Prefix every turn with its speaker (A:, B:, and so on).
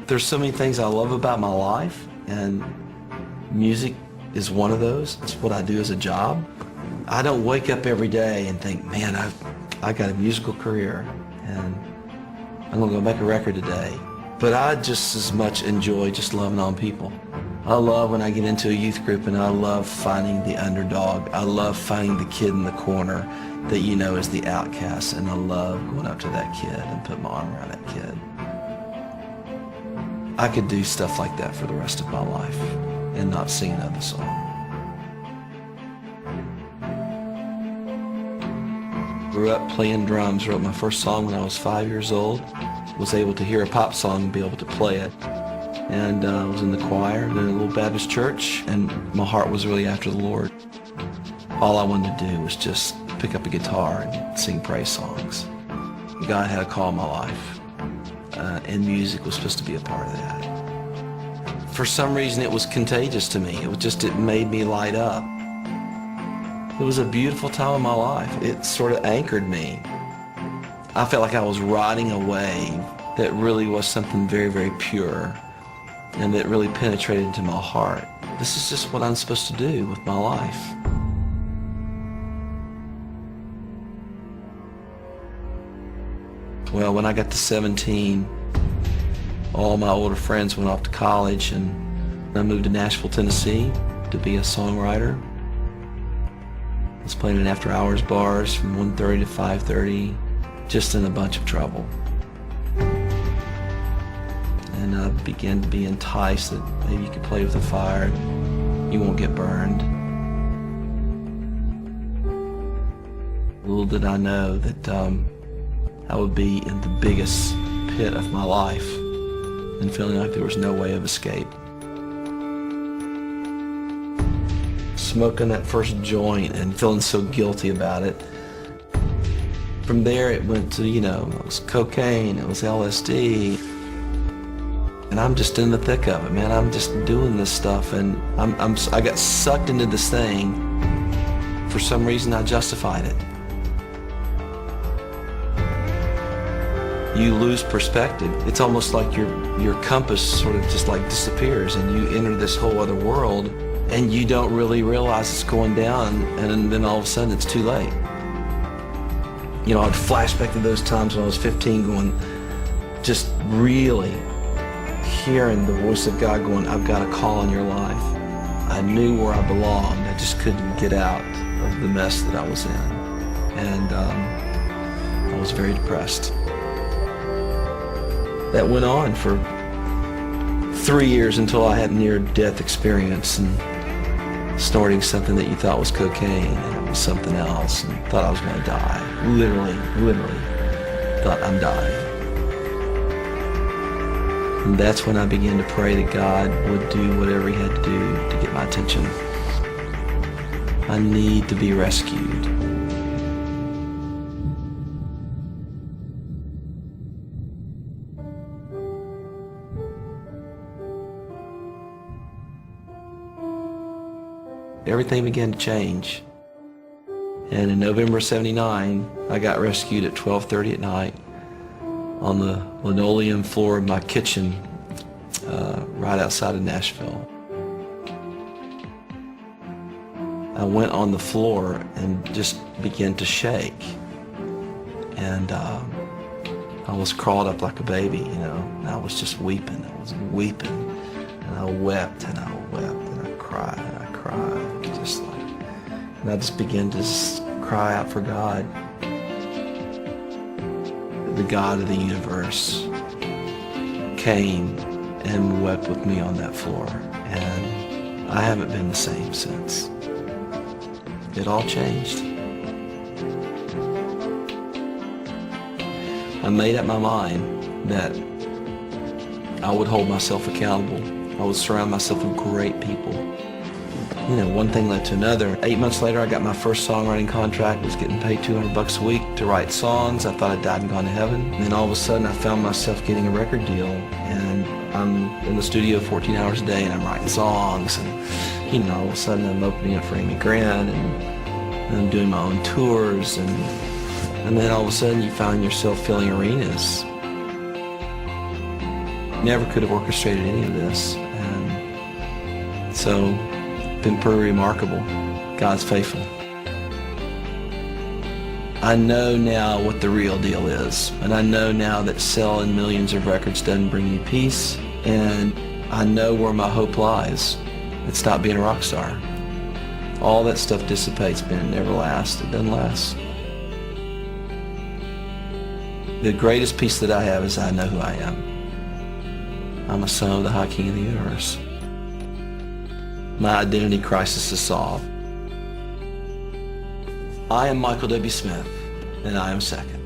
A: There's so many things I love about my life, and music is one of those. It's what I do as a job. I don't wake up every day and think, man, I got a musical career and I'm gonna go make a record today. But I just as much enjoy just loving on people. I love when I get into a youth group, and I love finding the underdog. I love finding the kid in the corner that you know is the outcast, and I love going up to that kid and put my arm around that kid. I could do stuff like that for the rest of my life and not sing another song. Grew up playing drums, wrote my first song when I was 5 years old. Was able to hear a pop song and be able to play it. And was in the choir in a little Baptist church, and my heart was really after the Lord. All I wanted to do was just pick up a guitar and sing praise songs. God had a call in my life, and music was supposed to be a part of that. For some reason it was contagious to me. It made me light up. It was a beautiful time in my life. It sort of anchored me. I felt like I was riding a wave that really was something very, very pure, and that really penetrated into my heart. This is just what I'm supposed to do with my life. Well, when I got to 17, all my older friends went off to college, and I moved to Nashville, Tennessee to be a songwriter. I was playing in after-hours bars from 1:30 to 5:30, just in a bunch of trouble. And I began to be enticed that maybe you could play with the fire, you won't get burned. Little did I know that I would be in the biggest pit of my life and feeling like there was no way of escape. Smoking that first joint and feeling so guilty about it. From there it went to, it was cocaine, it was LSD. And I'm just in the thick of it, man. I'm just doing this stuff, and I got sucked into this thing. For some reason I justified it. You lose perspective. It's almost like your compass sort of just like disappears, and you enter this whole other world, and you don't really realize it's going down, and then all of a sudden it's too late. I'd flash back to those times when I was 15 going, just really hearing the voice of God going, I've got a call on your life. I knew where I belonged. I just couldn't get out of the mess that I was in. And I was very depressed. That went on for 3 years until I had a near-death experience and snorting something that you thought was cocaine, and it was something else, and thought I was going to die. Literally thought I'm dying. And that's when I began to pray that God would do whatever he had to do to get my attention. I need to be rescued. Everything began to change. And in November '79, I got rescued at 12:30 at night on the linoleum floor of my kitchen right outside of Nashville. I went on the floor and just began to shake. And I was crawled up like a baby, and I was just weeping. I was weeping. And I wept and I wept and I cried and I cried. And I just began to cry out for God. The God of the universe came and wept with me on that floor, and I haven't been the same since. It all changed. I made up my mind that I would hold myself accountable. I would surround myself with great people. One thing led to another. 8 months later, I got my first songwriting contract. I was getting paid $200 a week to write songs. I thought I'd died and gone to heaven. And then all of a sudden, I found myself getting a record deal. And I'm in the studio 14 hours a day, and I'm writing songs. And, all of a sudden, I'm opening up for Amy Grant, and I'm doing my own tours. And then all of a sudden, you find yourself filling arenas. never could have orchestrated any of this. And so, been pretty remarkable. God's faithful. I know now what the real deal is, and I know now that selling millions of records doesn't bring you peace, and I know where my hope lies. It's not being a rock star. All that stuff dissipates, but it never lasts. It doesn't last. The greatest peace that I have is I know who I am. I'm a son of the High King of the universe. My identity crisis is solved. I am Michael W. Smith, and I am second.